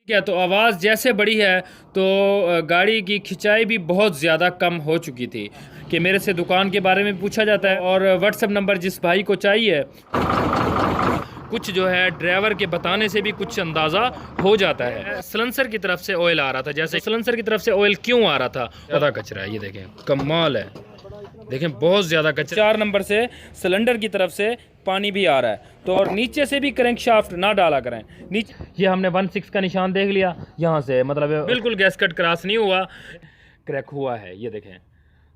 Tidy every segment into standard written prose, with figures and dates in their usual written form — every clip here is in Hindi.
ठीक है, तो आवाज़ जैसे बढ़ी है तो गाड़ी की खिंचाई भी बहुत ज़्यादा कम हो चुकी थी कि मेरे से दुकान के बारे में पूछा जाता है और व्हाट्सएप नंबर जिस भाई को चाहिए कुछ जो है ड्राइवर के बताने से भी कुछ अंदाज़ा हो जाता है। सलेंसर की तरफ से ऑयल आ रहा था, जैसे सलेंसर की तरफ से ऑयल क्यों आ रहा था, ज़्यादा कचरा है, ये देखें कमाल है, देखें बहुत ज़्यादा कचरा। 4 नंबर से सिलेंडर की तरफ से पानी भी आ रहा है, तो और नीचे से भी क्रैंक शाफ्ट ना डाला करें नीचे। ये हमने 16 का निशान देख लिया, यहाँ से मतलब बिल्कुल गैस कट क्रॉस नहीं हुआ, क्रैक हुआ है, ये देखें।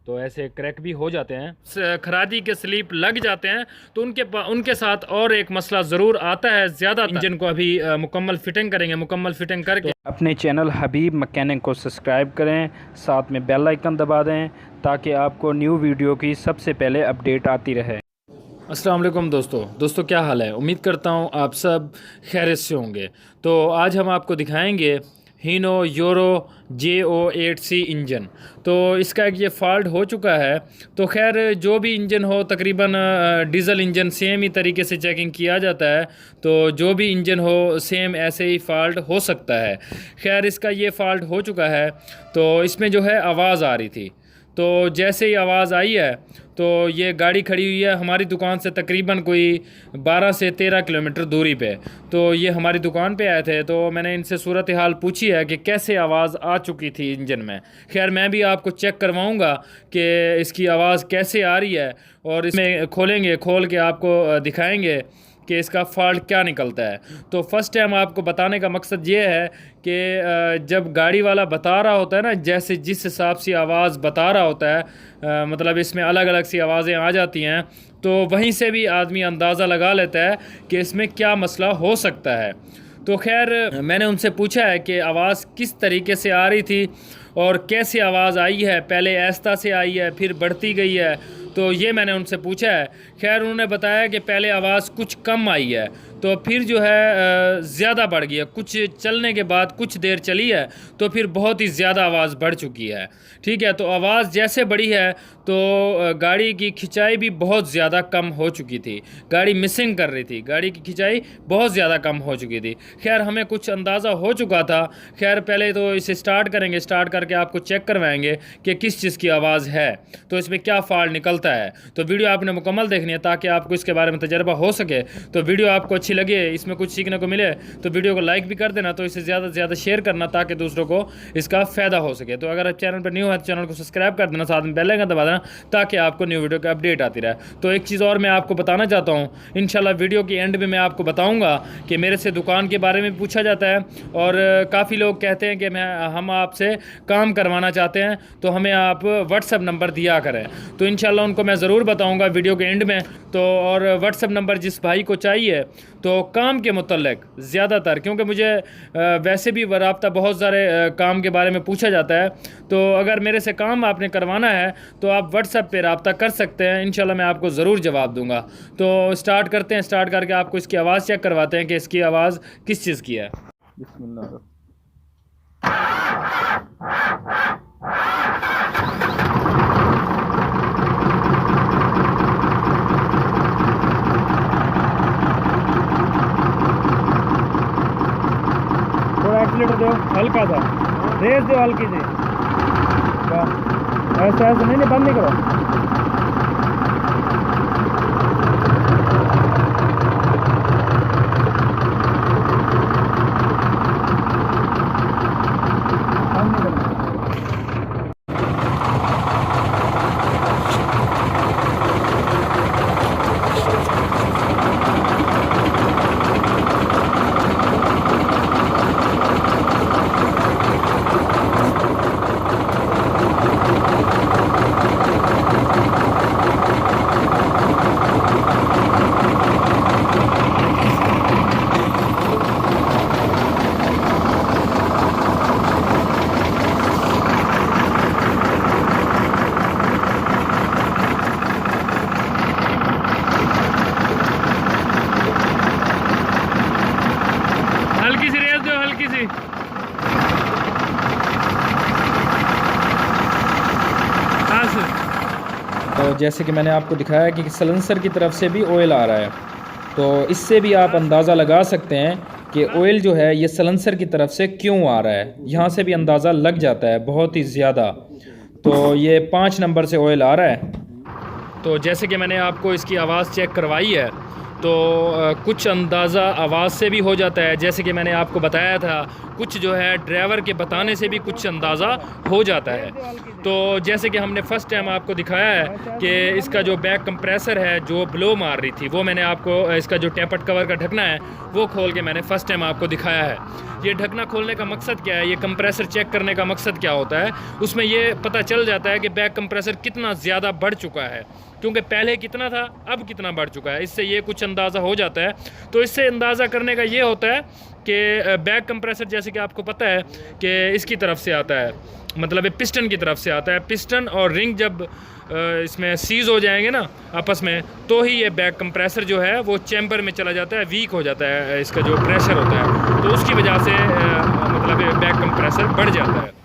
तो ऐसे क्रैक भी हो जाते हैं, खरादी के स्लीप लग जाते हैं, तो उनके साथ और एक मसला ज़रूर आता है। ज़्यादा इंजन को अभी मुकम्मल फिटिंग करेंगे, मुकम्मल फिटिंग करके अपने चैनल हबीब मैकेनिक को सब्सक्राइब करें, साथ में बेल आइकन दबा दें ताकि आपको न्यू वीडियो की सबसे पहले अपडेट आती रहे। अस्सलाम वालेकुम दोस्तों क्या हाल है। उम्मीद करता हूँ आप सब खैरियत से होंगे। तो आज हम आपको दिखाएंगे हीनो यूरो JO8C इंजन। तो इसका एक ये फ़ॉल्ट हो चुका है। तो खैर जो भी इंजन हो, तकरीबन डीज़ल इंजन सेम ही तरीके से चेकिंग किया जाता है, तो जो भी इंजन हो सेम ऐसे ही फ़ॉल्ट हो सकता है। खैर इसका ये फ़ॉल्ट हो चुका है, तो इसमें जो है आवाज़ आ रही थी। तो जैसे ही आवाज़ आई है तो ये गाड़ी खड़ी हुई है हमारी दुकान से तकरीबन कोई 12 से 13 किलोमीटर दूरी पे। तो ये हमारी दुकान पे आए थे, तो मैंने इनसे सूरत हाल पूछी है कि कैसे आवाज़ आ चुकी थी इंजन में। खैर मैं भी आपको चेक करवाऊंगा कि इसकी आवाज़ कैसे आ रही है, और इसमें खोल के आपको दिखाएंगे कि इसका फ़ॉल्ट क्या निकलता है। तो फर्स्ट टाइम आपको बताने का मकसद ये है कि जब गाड़ी वाला बता रहा होता है ना, जैसे जिस हिसाब से आवाज़ बता रहा होता है, मतलब इसमें अलग अलग सी आवाज़ें आ जाती हैं, तो वहीं से भी आदमी अंदाज़ा लगा लेता है कि इसमें क्या मसला हो सकता है। तो खैर मैंने उनसे पूछा है कि आवाज़ किस तरीके से आ रही थी और कैसे आवाज़ आई है, पहले आहिस्ता से आई है फिर बढ़ती गई है, तो ये मैंने उनसे पूछा है। खैर उन्होंने बताया कि पहले आवाज़ कुछ कम आई है, तो फिर जो है ज़्यादा बढ़ गई है, कुछ चलने के बाद कुछ देर चली है तो फिर बहुत ही ज़्यादा आवाज़ बढ़ चुकी है। ठीक है, तो आवाज़ जैसे बढ़ी है तो गाड़ी की खिंचाई भी बहुत ज़्यादा कम हो चुकी थी, गाड़ी मिसिंग कर रही थी, गाड़ी की खिंचाई बहुत ज़्यादा कम हो चुकी थी। खैर हमें कुछ अंदाज़ा हो चुका था। खैर पहले तो इसे स्टार्ट करेंगे, स्टार्ट करके आपको चेक करवाएंगे कि किस चीज़ की आवाज़ है, तो इसमें क्या फ़ॉल्ट निकलता है। तो वीडियो आपने मुकम्मल देखनी है ताकि आपको इसके बारे में तजर्बा हो सके। तो वीडियो आपको अच्छी लगे, इसमें कुछ सीखने को मिले, तो वीडियो को लाइक भी कर देना, तो इसे ज़्यादा से ज़्यादा शेयर करना ताकि दूसरों को इसका फ़ायदा हो सके। तो अगर आप चैनल पर न्यू है तो चैनल को सब्सक्राइब कर देना, साथ में बेल आइकन दबा देना ताकि आपको न्यू वीडियो का अपडेट आती रहे। तो एक चीज़ और मैं आपको बताना चाहता हूँ, इंशाल्लाह वीडियो के एंड में मैं आपको बताऊँगा कि मेरे से दुकान के बारे में पूछा जाता है, और काफ़ी लोग कहते हैं कि हम आपसे काम करवाना चाहते हैं तो हमें आप व्हाट्सएप नंबर दिया करें। तो इंशाल्लाह उनको मैं ज़रूर बताऊँगा वीडियो के एंड में। तो और व्हाट्सएप नंबर जिस भाई को चाहिए तो काम के मुतल्लिक ज़्यादातर, क्योंकि मुझे वैसे भी रब्ता बहुत सारे काम के बारे में पूछा जाता है, तो अगर मेरे से काम आपने करवाना है तो आप व्हाट्सएप पे रब्ता कर सकते हैं, इंशाल्लाह मैं आपको ज़रूर जवाब दूंगा। तो स्टार्ट करते हैं, स्टार्ट करके आपको इसकी आवाज़ चेक करवाते हैं कि इसकी आवाज़ किस चीज़ की है। बिस्मिल्लाह। एक्सीलेटर दो हल्का सा, रेस दो हल्की सी, ऐसा ऐसा नहीं बंद नहीं करो। हल्की सी रेस दो, हल्की सी। तो जैसे कि मैंने आपको दिखाया कि सलेंसर की तरफ से भी ऑयल आ रहा है, तो इससे भी आप अंदाज़ा लगा सकते हैं कि ऑयल जो है ये सलेंसर की तरफ से क्यों आ रहा है। यहाँ से भी अंदाज़ा लग जाता है बहुत ही ज़्यादा। तो ये 5 नंबर से ऑयल आ रहा है। तो जैसे कि मैंने आपको इसकी आवाज़ चेक करवाई है, तो कुछ अंदाज़ा आवाज़ से भी हो जाता है। जैसे कि मैंने आपको बताया था, कुछ जो है ड्राइवर के बताने से भी कुछ अंदाज़ा हो जाता है। तो जैसे कि हमने फ़र्स्ट टाइम आपको दिखाया है कि इसका जो बैक कंप्रेसर है जो ब्लो मार रही थी, वो मैंने आपको इसका जो टेपर्ड कवर का ढकना है वो खोल के मैंने फ़र्स्ट टाइम आपको दिखाया है। ये ढकना खोलने का मकसद क्या है, ये कंप्रेसर चेक करने का मकसद क्या होता है, उसमें ये पता चल जाता है कि बैक कंप्रेसर कितना ज़्यादा बढ़ चुका है, क्योंकि पहले कितना था अब कितना बढ़ चुका है। इससे ये कुछ अंदाज़ा हो जाता है। तो इससे अंदाज़ा करने का ये होता है कि बैक कंप्रेसर जैसे कि आपको पता है कि इसकी तरफ से आता है, मतलब ये पिस्टन की तरफ से आता है। पिस्टन और रिंग जब इसमें सीज़ हो जाएंगे ना आपस में, तो ही ये बैक कंप्रेसर जो है वो चैम्बर में चला जाता है, वीक हो जाता है इसका जो प्रेशर होता है, तो उसकी वजह से मतलब ये बैक कंप्रेसर बढ़ जाता है।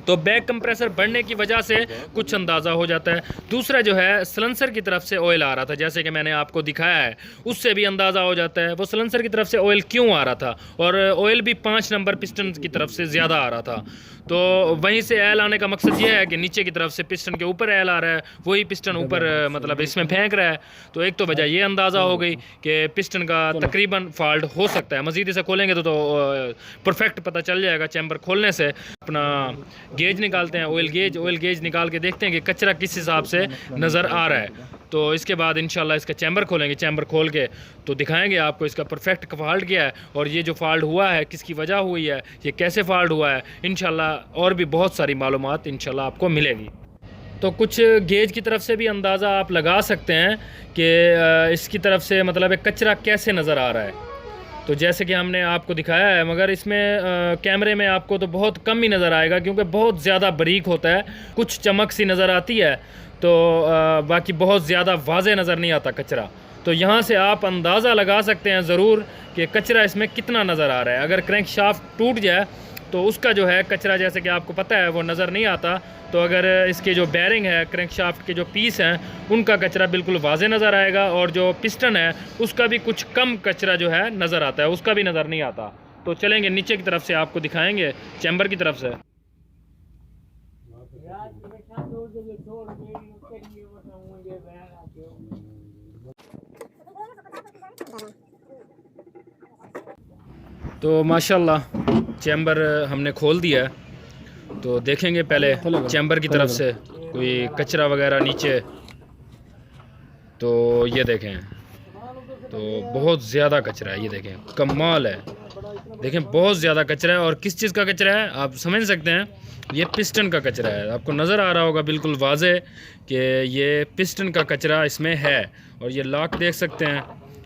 तो बैक कंप्रेसर बढ़ने की वजह से कुछ अंदाज़ा हो जाता है। दूसरा जो है सलेंसर की तरफ से ऑयल आ रहा था, जैसे कि मैंने आपको दिखाया है, उससे भी अंदाज़ा हो जाता है वो सलेंसर की तरफ से ऑयल क्यों आ रहा था। और ऑयल भी 5 नंबर पिस्टन की तरफ से ज़्यादा आ रहा था। तो वहीं से एल आने का मकसद ये है कि नीचे की तरफ से पिस्टन के ऊपर एल आ रहा है, वही पिस्टन ऊपर मतलब इसमें फेंक रहा है। तो एक तो वजह ये अंदाज़ा हो गई कि पिस्टन का तकरीबन फॉल्ट हो सकता है। मज़ीद इसे खोलेंगे तो परफेक्ट पता चल जाएगा चैम्बर खोलने से। अपना गेज निकालते हैं, ऑयल गेज निकाल के देखते हैं कि कचरा किस हिसाब से नज़र आ रहा है। तो इसके बाद इंशाल्लाह इसका चैम्बर खोलेंगे। चैम्बर खोल के तो दिखाएंगे आपको इसका परफेक्ट फॉल्ट क्या है, और ये जो फॉल्ट हुआ है किसकी वजह हुई है, ये कैसे फॉल्ट हुआ है। इंशाल्लाह और भी बहुत सारी मालूमात इंशाल्लाह आपको मिलेगी। तो कुछ गेज की तरफ से भी अंदाज़ा आप लगा सकते हैं कि इसकी तरफ से मतलब कचरा कैसे नज़र आ रहा है। तो जैसे कि हमने आपको दिखाया है, मगर इसमें कैमरे में आपको तो बहुत कम ही नज़र आएगा, क्योंकि बहुत ज़्यादा बारीक होता है। कुछ चमक सी नज़र आती है, तो बाकी बहुत ज़्यादा वाज़े नज़र नहीं आता कचरा। तो यहाँ से आप अंदाज़ा लगा सकते हैं ज़रूर कि कचरा इसमें कितना नज़र आ रहा है। अगर क्रैंक शाफ्ट टूट जाए तो उसका जो है कचरा, जैसे कि आपको पता है, वो नज़र नहीं आता। तो अगर इसके जो बैरिंग है, क्रैंक शाफ्ट के जो पीस हैं, उनका कचरा बिल्कुल वाज़े नज़र आएगा, और जो पिस्टन है उसका भी कुछ कम कचरा जो है नज़र आता है, उसका भी नज़र नहीं आता। तो चलेंगे नीचे की तरफ से आपको दिखाएंगे, चैम्बर की तरफ से। तो माशाल्लाह चैम्बर हमने खोल दिया है। तो देखेंगे पहले चैम्बर की तरफ से कोई कचरा वगैरह नीचे। तो ये देखें, तो बहुत ज़्यादा कचरा है, ये देखें, कमाल है। देखें बहुत ज़्यादा कचरा है। और किस चीज़ का कचरा है आप समझ सकते हैं, ये पिस्टन का कचरा है। आपको नज़र आ रहा होगा बिल्कुल वाज़े कि ये पिस्टन का कचरा इसमें है। और ये लॉक देख सकते हैं।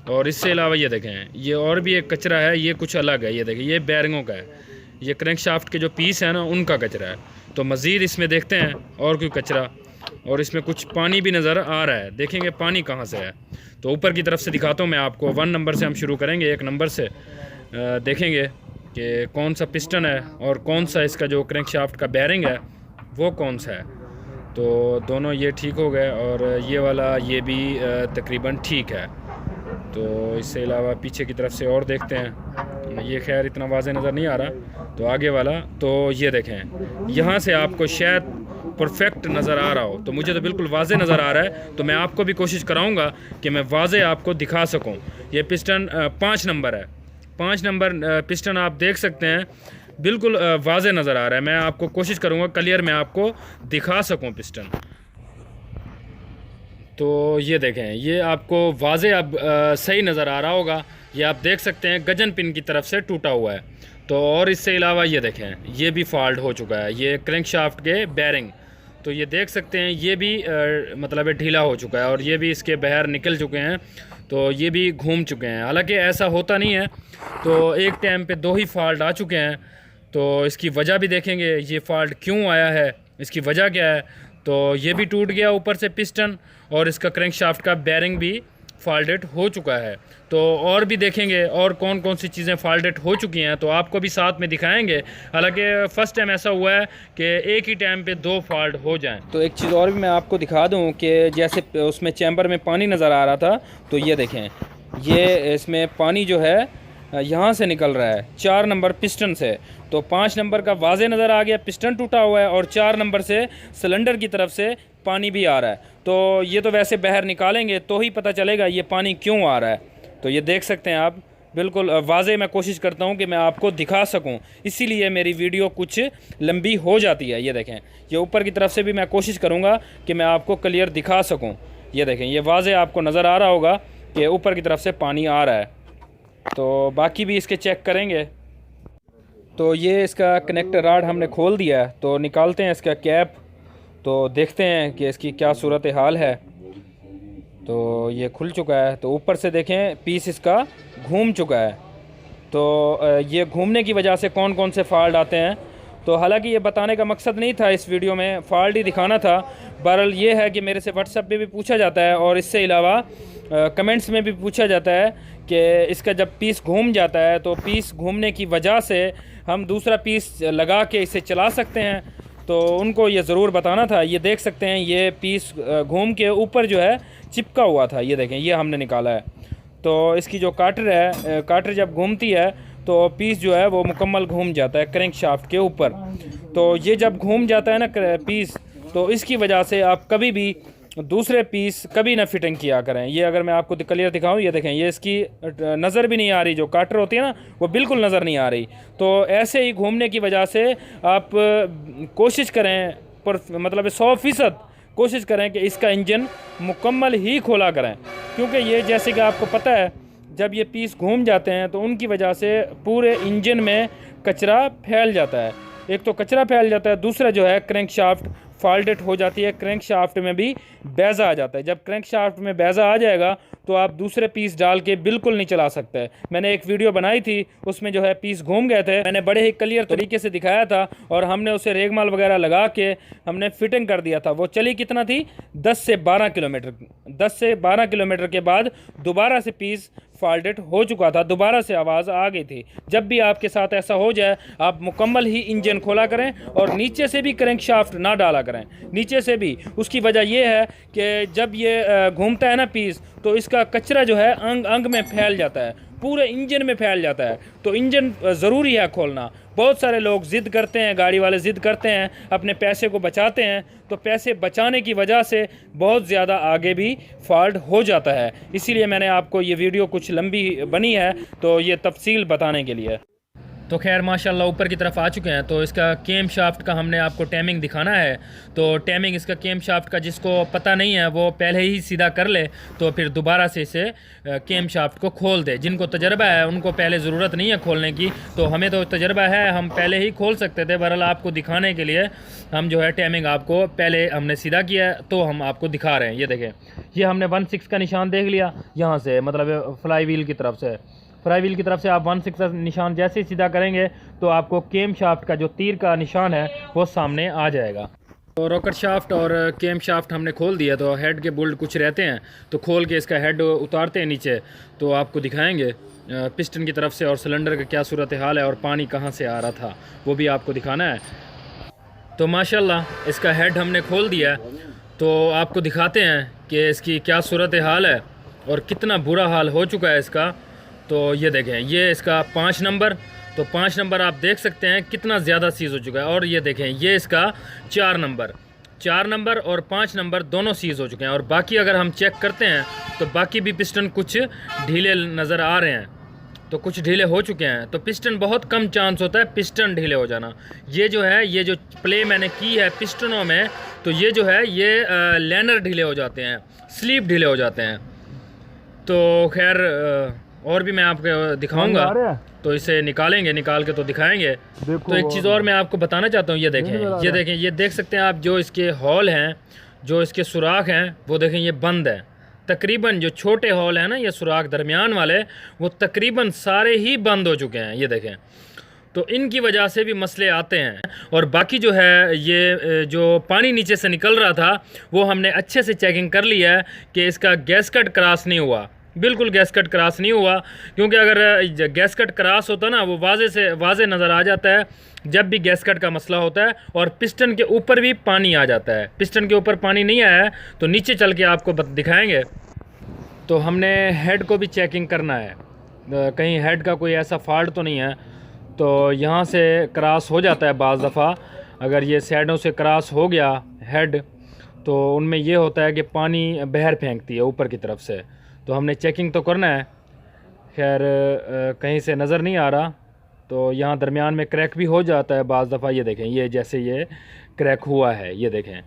और इससे अलावा ये देखें, ये और भी एक कचरा है, ये कुछ अलग है। ये देखें, ये बैरिंगों का है, ये क्रैंक शाफ्ट के जो पीस है ना, उनका कचरा है। तो मज़ीद इसमें देखते हैं और कोई कचरा। और इसमें कुछ पानी भी नज़र आ रहा है, देखेंगे पानी कहाँ से है। तो ऊपर की तरफ से दिखाता हूँ मैं आपको। 1 नंबर से हम शुरू करेंगे, 1 नंबर से देखेंगे कि कौन सा पिस्टन है और कौन सा इसका जो क्रैंक शाफ्ट का बैरिंग है वो कौन सा है। तो दोनों ये ठीक हो गए, और ये वाला ये भी तकरीबन ठीक है। तो इससे अलावा पीछे की तरफ से और देखते हैं, ये खैर इतना वाज़े नज़र नहीं आ रहा। तो आगे वाला, तो ये देखें, यहाँ से आपको शायद परफेक्ट नज़र आ रहा हो, तो मुझे तो बिल्कुल वाज़े नज़र आ रहा है। तो मैं आपको भी कोशिश कराऊंगा कि मैं वाज़े आपको दिखा सकूं। ये पिस्टन 5 नंबर है, 5 नंबर पिस्टन आप देख सकते हैं, बिल्कुल वाज़े नज़र आ रहा है। मैं आपको कोशिश करूँगा क्लियर मैं आपको दिखा सकूँ पिस्टन। तो ये देखें, ये आपको वाज़े अब सही नज़र आ रहा होगा। ये आप देख सकते हैं गजन पिन की तरफ से टूटा हुआ है। तो और इससे अलावा ये देखें, ये भी फॉल्ट हो चुका है, ये क्रैंक शाफ्ट के बैरिंग। तो ये देख सकते हैं, ये भी मतलब ढीला हो चुका है, और ये भी इसके बहर निकल चुके हैं। तो ये भी घूम चुके हैं। हालांकि ऐसा होता नहीं है, तो एक टाइम पे 2 ही फॉल्ट आ चुके हैं। तो इसकी वजह भी देखेंगे, ये फॉल्ट क्यों आया है, इसकी वजह क्या है। तो ये भी टूट गया ऊपर से पिस्टन, और इसका क्रैंक शाफ्ट का बैरिंग भी फॉल्टेड हो चुका है। तो और भी देखेंगे और कौन कौन सी चीज़ें फॉल्टेड हो चुकी हैं, तो आपको भी साथ में दिखाएंगे। हालांकि फ़र्स्ट टाइम ऐसा हुआ है कि एक ही टाइम पे 2 फॉल्ट हो जाएं। तो एक चीज़ और भी मैं आपको दिखा दूं कि जैसे उसमें चैम्बर में पानी नज़र आ रहा था, तो ये देखें, ये इसमें पानी जो है यहाँ से निकल रहा है 4 नंबर पिस्टन से। तो 5 नंबर का वाज़े नज़र आ गया, पिस्टन टूटा हुआ है, और 4 नंबर से सिलेंडर की तरफ से पानी भी आ रहा है। तो ये तो वैसे बाहर निकालेंगे तो ही पता चलेगा ये पानी क्यों आ रहा है। तो ये देख सकते हैं आप, बिल्कुल वाज़े मैं कोशिश करता हूँ कि मैं आपको दिखा सकूँ, इसीलिए मेरी वीडियो कुछ लंबी हो जाती है। ये देखें, ये ऊपर की तरफ से भी मैं कोशिश करूँगा कि मैं आपको क्लियर दिखा सकूँ। ये देखें, ये वाज़े आपको नज़र आ रहा होगा कि ऊपर की तरफ से पानी आ रहा है। तो बाकी भी इसके चेक करेंगे। तो ये इसका कनेक्टर राड हमने खोल दिया है, तो निकालते हैं इसका कैप, तो देखते हैं कि इसकी क्या सूरत हाल है। तो ये खुल चुका है, तो ऊपर से देखें पीस इसका घूम चुका है। तो ये घूमने की वजह से कौन कौन से फ़ॉल्ट आते हैं, तो हालांकि ये बताने का मकसद नहीं था इस वीडियो में, फ़ॉल्ट ही दिखाना था। बहरहाल ये है कि मेरे से व्हाट्सएप पे भी पूछा जाता है और इससे अलावा कमेंट्स में भी पूछा जाता है कि इसका जब पीस घूम जाता है तो पीस घूमने की वजह से हम दूसरा पीस लगा के इसे चला सकते हैं। तो उनको ये ज़रूर बताना था। ये देख सकते हैं, ये पीस घूम के ऊपर जो है चिपका हुआ था। ये देखें, ये हमने निकाला है। तो इसकी जो काटर है, काटर जब घूमती है तो पीस जो है वो मुकम्मल घूम जाता है क्रैंक शाफ्ट के ऊपर। तो ये जब घूम जाता है ना पीस, तो इसकी वजह से आप कभी भी दूसरे पीस कभी ना फिटिंग किया करें। ये अगर मैं आपको क्लियर दिखाऊं, ये देखें, ये इसकी नज़र भी नहीं आ रही, जो काटर होती है ना वो बिल्कुल नज़र नहीं आ रही। तो ऐसे ही घूमने की वजह से आप कोशिश करें, पर मतलब 100% कोशिश करें कि इसका इंजन मुकम्मल ही खोला करें, क्योंकि ये जैसे कि आपको पता है जब ये पीस घूम जाते हैं तो उनकी वजह से पूरे इंजन में कचरा फैल जाता है। एक तो कचरा फैल जाता है, दूसरा जो है क्रैंक शाफ्ट फॉल्टेड हो जाती है, क्रैंक शाफ्ट में भी बैज़ा आ जाता है। जब क्रैंक शाफ्ट में बैज़ा आ जाएगा तो आप दूसरे पीस डाल के बिल्कुल नहीं चला सकते। मैंने एक वीडियो बनाई थी, उसमें जो है पीस घूम गए थे, मैंने बड़े ही क्लियर तरीके से दिखाया था और हमने उसे रेगमाल वगैरह लगा के हमने फिटिंग कर दिया था। वो चली कितना थी, 10 से 12 किलोमीटर। 10 से 12 किलोमीटर के बाद दोबारा से पीस फॉल्टेड हो चुका था, दोबारा से आवाज़ आ गई थी। जब भी आपके साथ ऐसा हो जाए, आप मुकम्मल ही इंजन खोला करें और नीचे से भी क्रैंक शाफ्ट ना डाला करें, नीचे से भी। उसकी वजह यह है कि जब ये घूमता है ना पीस, तो इसका कचरा जो है अंग अंग में फैल जाता है, पूरे इंजन में फैल जाता है। तो इंजन ज़रूरी है खोलना। बहुत सारे लोग ज़िद करते हैं, गाड़ी वाले ज़िद करते हैं, अपने पैसे को बचाते हैं, तो पैसे बचाने की वजह से बहुत ज़्यादा आगे भी फॉल्ट हो जाता है। इसीलिए मैंने आपको ये वीडियो कुछ लंबी बनी है, तो ये तफसील बताने के लिए। तो खैर माशाल्लाह ऊपर की तरफ आ चुके हैं। तो इसका केम शाफ्ट का हमने आपको टाइमिंग दिखाना है। तो टाइमिंग इसका केम शाफ्ट का जिसको पता नहीं है वो पहले ही सीधा कर ले, तो फिर दोबारा से इसे केम शाफ्ट को खोल दे। जिनको तजर्बा है उनको पहले ज़रूरत नहीं है खोलने की, तो हमें तो तजर्बा है, हम पहले ही खोल सकते थे। बहरहाल आपको दिखाने के लिए हम जो है टाइमिंग आपको पहले हमने सीधा किया है, तो हम आपको दिखा रहे हैं। ये देखें, ये हमने 16 का निशान देख लिया यहाँ से, मतलब फ्लाई व्हील की तरफ से। फ्लाई व्हील की तरफ से आप 16 का निशान जैसे ही सीधा करेंगे तो आपको केम शाफ्ट का जो तीर का निशान है वो सामने आ जाएगा। तो रॉकेट शाफ्ट और केम शाफ्ट हमने खोल दिया। तो हेड के बोल्ट कुछ रहते हैं, तो खोल के इसका हेड उतारते हैं नीचे, तो आपको दिखाएंगे पिस्टन की तरफ से और सिलेंडर का क्या सूरत हाल है और पानी कहाँ से आ रहा था वो भी आपको दिखाना है। तो माशाल्लाह इसका हेड हमने खोल दिया है, तो आपको दिखाते हैं कि इसकी क्या सूरत हाल है और कितना बुरा हाल हो चुका है इसका। तो ये देखें, ये इसका 5 नंबर, तो 5 नंबर आप देख सकते हैं कितना ज़्यादा सीज़ हो चुका है। और ये देखें, ये इसका 4 नंबर और 5 नंबर दोनों सीज़ हो चुके हैं। और बाकी अगर हम चेक करते हैं तो बाकी भी पिस्टन कुछ ढीले नज़र आ रहे हैं, तो कुछ ढीले हो चुके हैं। तो पिस्टन बहुत कम चांस होता है पिस्टन ढीले हो जाना। ये जो है, ये जो प्ले मैंने की है पिस्टनों में, तो ये जो है ये लैनर ढीले हो जाते हैं, स्लीप ढीले हो जाते हैं। तो खैर और भी मैं आपको दिखाऊंगा, तो इसे निकालेंगे, निकाल के तो दिखाएंगे। तो एक चीज़ और मैं आपको बताना चाहता हूँ, ये देखें, ये देखें, ये देख सकते हैं आप, जो इसके हॉल हैं, जो इसके सुराख हैं, वो देखें ये बंद है तकरीबन। जो छोटे हॉल हैं ना, ये सुराख दरमियान वाले, वो तकरीबन सारे ही बंद हो चुके हैं। ये देखें, तो इनकी वजह से भी मसले आते हैं। और बाकी जो है, ये जो पानी नीचे से निकल रहा था वो हमने अच्छे से चेकिंग कर लिया है कि इसका गैसकट क्रॉस नहीं हुआ, बिल्कुल गैसकट क्रॉस नहीं हुआ। क्योंकि अगर गैसकट क्रॉस होता ना, वो वाजे नज़र आ जाता है जब भी गैसकट का मसला होता है। और पिस्टन के ऊपर भी पानी आ जाता है। पिस्टन के ऊपर पानी नहीं आया है तो नीचे चल के आपको दिखाएंगे। तो हमने हेड को भी चेकिंग करना है। कहीं हेड का कोई ऐसा फॉल्ट तो नहीं है। तो यहाँ से क्रॉस हो जाता है बाज़ दफ़ा, अगर ये साइडों से क्रॉस हो गया हेड तो उनमें ये होता है कि पानी बहर फेंकती है ऊपर की तरफ से। तो हमने चेकिंग तो करना है, खैर कहीं से नज़र नहीं आ रहा। तो यहाँ दरमियान में क्रैक भी हो जाता है बाज़ दफ़ा, ये देखें, ये जैसे ये क्रैक हुआ है, ये देखें,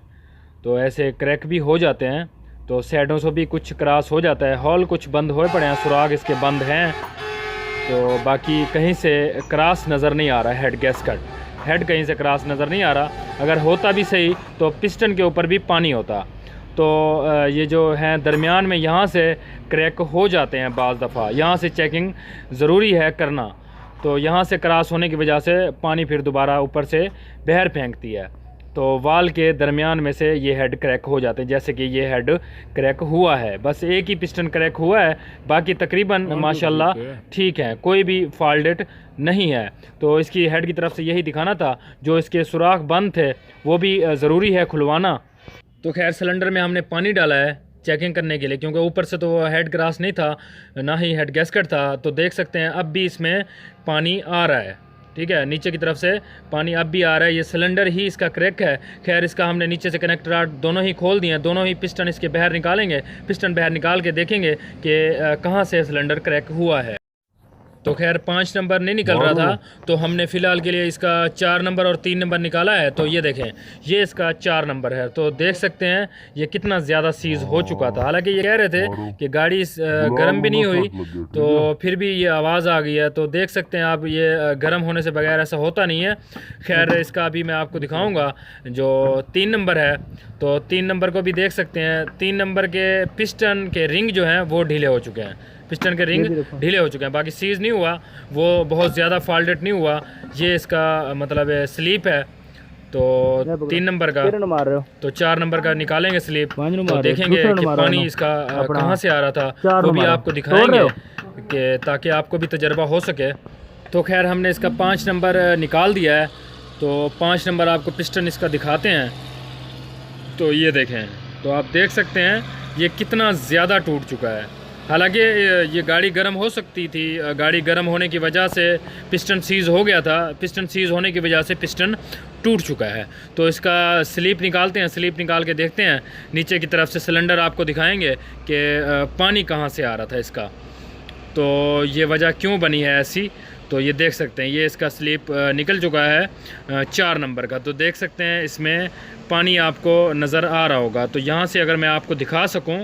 तो ऐसे क्रैक भी हो जाते हैं। तो साइडों से भी कुछ क्रॉस हो जाता है, हॉल कुछ बंद हुए पड़े हैं, सुराग इसके बंद हैं, तो बाकी कहीं से क्रॉस नज़र नहीं आ रहा है। हेड गैसकट, हेड कहीं से क्रॉस नज़र नहीं आ रहा। अगर होता भी सही तो पिस्टन के ऊपर भी पानी होता। तो ये जो है दरमियान में यहाँ से क्रैक हो जाते हैं बाज़ दफ़ा, यहाँ से चेकिंग ज़रूरी है करना। तो यहाँ से क्रॉस होने की वजह से पानी फिर दोबारा ऊपर से बहर फेंकती है, तो वाल के दरमियान में से ये हेड क्रैक हो जाते हैं, जैसे कि ये हेड क्रैक हुआ है। बस एक ही पिस्टन क्रैक हुआ है, बाकी तकरीबन माशाल्लाह ठीक है, कोई भी फॉल्ट नहीं है। तो इसकी हेड की तरफ से यही दिखाना था, जो इसके सुराख बंद थे वो भी ज़रूरी है खुलवाना। तो खैर सिलेंडर में हमने पानी डाला है चेकिंग करने के लिए, क्योंकि ऊपर से तो हेड ग्रास नहीं था, ना ही हेड गैसकट था। तो देख सकते हैं अब भी इसमें पानी आ रहा है, ठीक है, नीचे की तरफ से पानी अब भी आ रहा है। ये सिलेंडर ही इसका क्रैक है। खैर इसका हमने नीचे से कनेक्टर राड दोनों ही खोल दिए हैं, दोनों ही पिस्टन इसके बाहर निकालेंगे, पिस्टन बाहर निकाल के देखेंगे कि कहाँ से सिलेंडर क्रैक हुआ है। तो खैर 5 नंबर नहीं निकल रहा था, तो हमने फ़िलहाल के लिए इसका 4 नंबर और 3 नंबर निकाला है। तो ये देखें, ये इसका 4 नंबर है। तो देख सकते हैं ये कितना ज़्यादा सीज़ हो चुका था। हालांकि ये कह रहे थे कि गाड़ी गर्म भी नहीं हुई, तो फिर भी ये आवाज़ आ गई है। तो देख सकते हैं आप, ये गर्म होने से बगैर ऐसा होता नहीं है। खैर इसका अभी मैं आपको दिखाऊँगा जो 3 नंबर है। तो 3 नंबर को भी देख सकते हैं, 3 नंबर के पिस्टन के रिंग जो हैं वो ढीले हो चुके हैं, पिस्टन के रिंग ढीले हो चुके हैं, बाकी सीज़ नहीं हुआ, वो बहुत ज़्यादा फॉल्टेड नहीं हुआ। ये इसका मतलब है स्लीप है। तो 3 नंबर का, तो 4 नंबर का निकालेंगे स्लीप, तो देखेंगे कि पानी इसका कहाँ से आ रहा था, वो भी आपको दिखाएंगे कि ताकि आपको भी तजर्बा हो सके। तो खैर हमने इसका 5 नंबर निकाल दिया है। तो 5 नंबर आपको पिस्टन इसका दिखाते हैं। तो ये देखें, तो आप देख सकते हैं ये कितना ज़्यादा टूट चुका है। हालांकि ये गाड़ी गर्म हो सकती थी, गाड़ी गर्म होने की वजह से पिस्टन सीज़ हो गया था, पिस्टन सीज़ होने की वजह से पिस्टन टूट चुका है। तो इसका स्लीप निकालते हैं, स्लीप निकाल के देखते हैं, नीचे की तरफ से सिलेंडर आपको दिखाएंगे कि पानी कहाँ से आ रहा था इसका, तो ये वजह क्यों बनी है ऐसी। तो ये देख सकते हैं, ये इसका स्लीप निकल चुका है 4 नंबर का। तो देख सकते हैं इसमें पानी आपको नज़र आ रहा होगा। तो यहाँ से अगर मैं आपको दिखा सकूँ,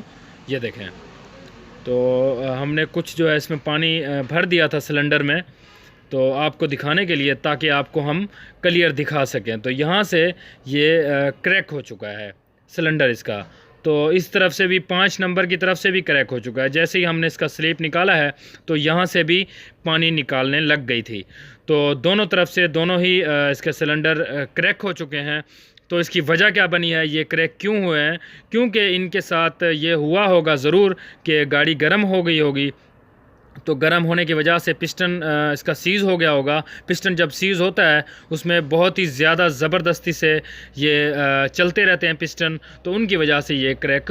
ये देखें, तो हमने कुछ जो है इसमें पानी भर दिया था सिलेंडर में, तो आपको दिखाने के लिए, ताकि आपको हम क्लियर दिखा सकें। तो यहाँ से ये क्रैक हो चुका है सिलेंडर इसका। तो इस तरफ से भी 5 नंबर की तरफ से भी क्रैक हो चुका है। जैसे ही हमने इसका स्लीप निकाला है तो यहाँ से भी पानी निकालने लग गई थी। तो दोनों तरफ से दोनों ही इसके सिलेंडर क्रैक हो चुके हैं। तो इसकी वजह क्या बनी है, ये क्रैक क्यों हुए हैं, क्योंकि इनके साथ ये हुआ होगा ज़रूर कि गाड़ी गर्म हो गई होगी। तो गर्म होने की वजह से पिस्टन इसका सीज़ हो गया होगा। पिस्टन जब सीज़ होता है उसमें बहुत ही ज़्यादा ज़बरदस्ती से ये चलते रहते हैं पिस्टन, तो उनकी वजह से ये क्रैक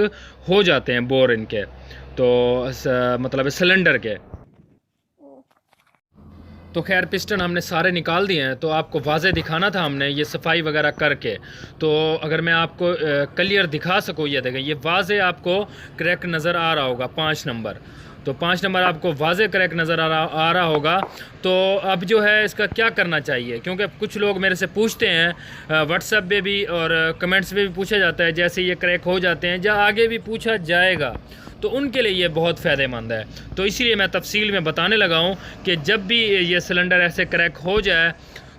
हो जाते हैं बोर इनके, तो मतलब सिलेंडर के। तो खैर पिस्टन हमने सारे निकाल दिए हैं। तो आपको वाज़े दिखाना था हमने ये सफाई वगैरह करके। तो अगर मैं आपको क्लियर दिखा सकूँ, ये देखें, ये वाज़े आपको क्रैक नज़र आ रहा होगा 5 नंबर। तो 5 नंबर आपको वाज़े क्रैक नज़र आ रहा होगा। तो अब जो है इसका क्या करना चाहिए, क्योंकि कुछ लोग मेरे से पूछते हैं व्हाट्सएप पे भी और कमेंट्स पे भी पूछा जाता है, जैसे ये क्रैक हो जाते हैं या आगे भी पूछा जाएगा, तो उनके लिए ये बहुत फ़ायदेमंद है। तो इसीलिए मैं तफसील में बताने लगा हूँ कि जब भी ये सिलेंडर ऐसे क्रैक हो जाए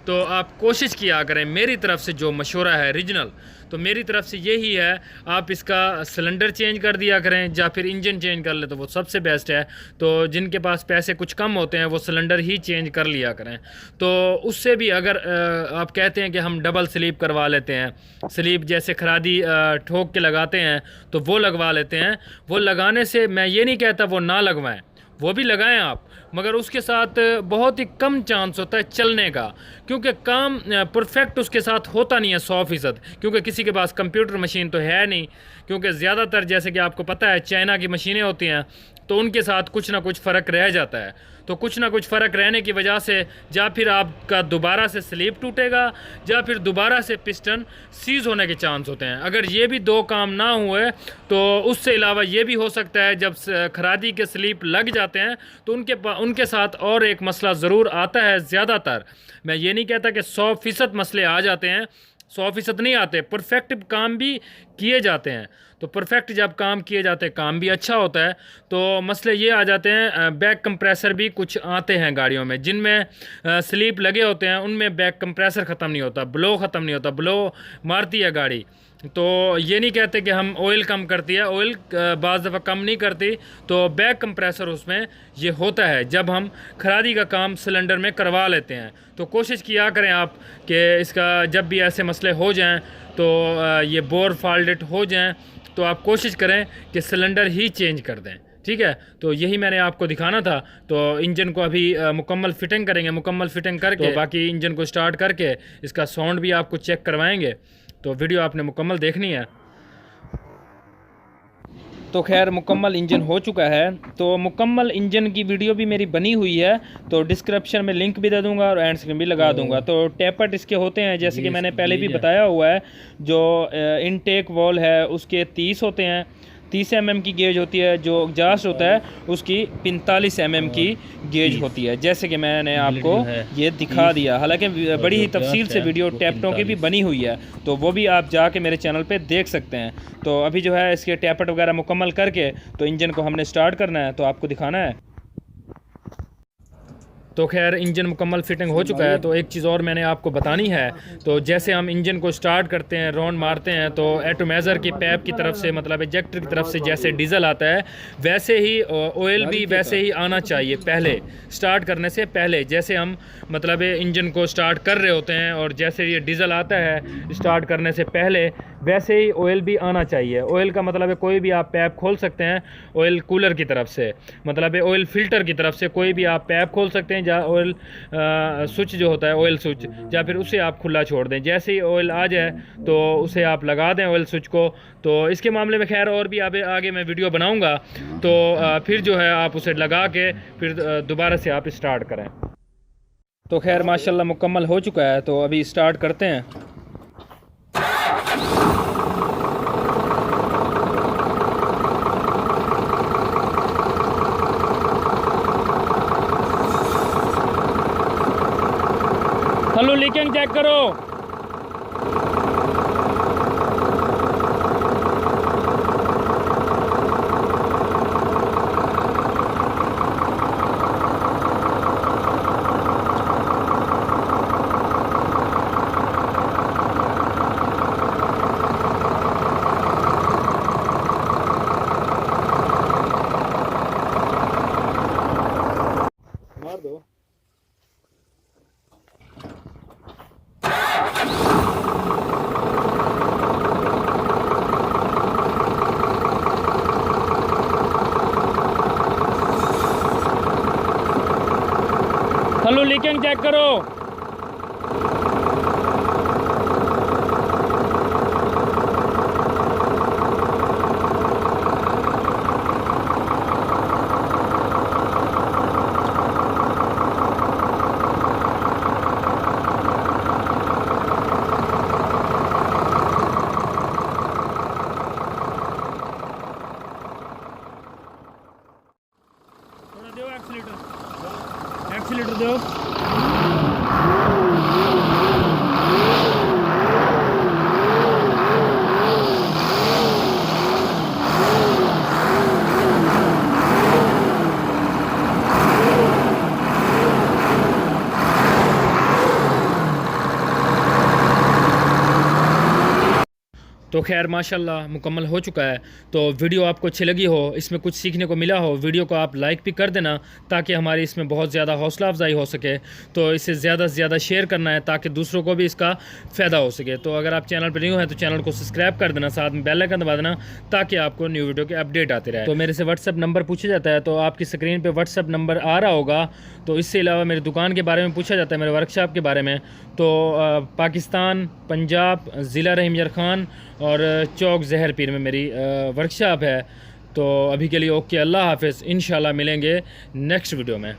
तो आप कोशिश किया करें, मेरी तरफ से जो मशवरा है रीजनल, तो मेरी तरफ से यही है, आप इसका सिलेंडर चेंज कर दिया करें या फिर इंजन चेंज कर ले तो वो सबसे बेस्ट है। तो जिनके पास पैसे कुछ कम होते हैं वो सिलेंडर ही चेंज कर लिया करें। तो उससे भी अगर आप कहते हैं कि हम डबल स्लीप करवा लेते हैं, स्लीप जैसे खरादी ठोक के लगाते हैं तो वो लगवा लेते हैं। वो लगाने से मैं ये नहीं कहता वो ना लगवाएं, वो भी लगाएं आप, मगर उसके साथ बहुत ही कम चांस होता है चलने का, क्योंकि काम परफेक्ट उसके साथ होता नहीं है 100%, क्योंकि किसी के पास कंप्यूटर मशीन तो है नहीं। क्योंकि ज़्यादातर जैसे कि आपको पता है चाइना की मशीनें होती हैं, तो उनके साथ कुछ ना कुछ फ़र्क रह जाता है। तो कुछ ना कुछ फ़र्क रहने की वजह से या फिर आपका दोबारा से स्लीप टूटेगा या फिर दोबारा से पिस्टन सीज़ होने के चांस होते हैं। अगर ये भी दो काम ना हुए तो उससे अलावा ये भी हो सकता है जब खरादी के स्लीप लग जाते हैं तो उनके साथ और एक मसला ज़रूर आता है। ज़्यादातर, मैं ये नहीं कहता कि 100% मसले आ जाते हैं, 100% नहीं आते, परफेक्ट काम भी किए जाते हैं। तो परफेक्ट जब काम किए जाते हैं काम भी अच्छा होता है। तो मसले ये आ जाते हैं, बैक कंप्रेसर भी कुछ आते हैं गाड़ियों में जिनमें स्लीप लगे होते हैं, उनमें बैक कंप्रेसर ख़त्म नहीं होता, ब्लो ख़त्म नहीं होता, ब्लो मारती है गाड़ी। तो ये नहीं कहते कि हम ऑयल कम करती है, ऑयल बाज़ दफ़ा कम नहीं करती, तो बैक कंप्रेसर उसमें ये होता है जब हम खरादी का काम सिलेंडर में करवा लेते हैं। तो कोशिश किया करें आप कि इसका जब भी ऐसे मसले हो जाएं तो ये बोर फॉल्टेड हो जाएं तो आप कोशिश करें कि सिलेंडर ही चेंज कर दें। ठीक है, तो यही मैंने आपको दिखाना था। तो इंजन को अभी मुकम्मल फिटिंग करेंगे, मुकम्मल फिटिंग करके तो बाकी इंजन को स्टार्ट करके इसका साउंड भी आपको चेक करवाएंगे। तो वीडियो आपने मुकम्मल देखनी है। तो खैर मुकम्मल इंजन हो चुका है, तो मुकम्मल इंजन की वीडियो भी मेरी बनी हुई है, तो डिस्क्रिप्शन में लिंक भी दे दूंगा और एंड स्क्रीन भी लगा दूंगा। तो टैपर्ट इसके होते हैं जैसे कि मैंने पहले भी बताया हुआ है। जो इनटेक वॉल है उसके 30 होते हैं, 30 mm की गेज होती है। जो एग्जास्ट होता है उसकी 45 mm की गेज होती है, जैसे कि मैंने आपको ये दिखा दिया। हालांकि बड़ी ही तफसील से वीडियो टैपटों की भी बनी हुई है, तो वो भी आप जाके मेरे चैनल पे देख सकते हैं। तो अभी जो है इसके टैपट वगैरह मुकम्मल करके तो इंजन को हमने स्टार्ट करना है, तो आपको दिखाना है। तो खैर इंजन मुकम्मल फिटिंग हो चुका है। तो एक चीज़ और मैंने आपको बतानी है। तो जैसे हम इंजन को स्टार्ट करते हैं, राउंड मारते हैं, तो एटोमाइज़र की पैप की तरफ से, मतलब इजेक्टर की तरफ से जैसे डीजल आता है वैसे ही ऑयल भी वैसे ही आना चाहिए पहले, स्टार्ट करने से पहले। जैसे हम मतलब इंजन को स्टार्ट कर रहे होते हैं और जैसे ये डीजल आता है स्टार्ट करने से पहले, वैसे ही ऑयल भी आना चाहिए। ऑयल का मतलब है कोई भी आप पैप खोल सकते हैं ऑयल कूलर की तरफ से, मतलब है ऑयल फिल्टर की तरफ से कोई भी आप पैप खोल सकते हैं, या ऑयल स्विच जो होता है ऑयल स्विच, या फिर उसे आप खुला छोड़ दें। जैसे ही ऑयल आ जाए तो उसे आप लगा दें ऑयल स्विच को। तो इसके मामले में खैर और भी आगे मैं वीडियो बनाऊंगा, तो फिर जो है आप उसे लगा के फिर दोबारा से आप स्टार्ट करें। तो खैर माशाल्लाह मुकम्मल हो चुका है, तो अभी स्टार्ट करते हैं। हेलो लीकिंग चेक करो। मार दो। हेलो लीकिंग चेक करो। थोड़ा दो एक्सीलेटर दो। तो खैर माशाल्लाह मुकम्मल हो चुका है। तो वीडियो आपको अच्छी लगी हो, इसमें कुछ सीखने को मिला हो, वीडियो को आप लाइक भी कर देना ताकि हमारी इसमें बहुत ज़्यादा हौसला अफजाई हो सके। तो इसे ज़्यादा से ज़्यादा शेयर करना है ताकि दूसरों को भी इसका फ़ायदा हो सके। तो अगर आप चैनल पर न्यू हैं तो चैनल को सब्सक्राइब कर देना, साथ में बेल आइकन दबा देना ताकि आपको न्यू वीडियो के अपडेट आते रहे। तो मेरे से व्हाट्सअप नंबर पूछा जाता है, तो आपकी स्क्रीन पर व्हाट्सअप नंबर आ रहा होगा। तो इससे अलावा मेरी दुकान के बारे में पूछा जाता है, मेरे वर्कशॉप के बारे में। तो पाकिस्तान, पंजाब, ज़िला रहीम यार खान और चौक जहर पीर में मेरी वर्कशॉप है। तो अभी के लिए ओके, अल्लाह हाफिज़, इंशाल्लाह मिलेंगे नेक्स्ट वीडियो में।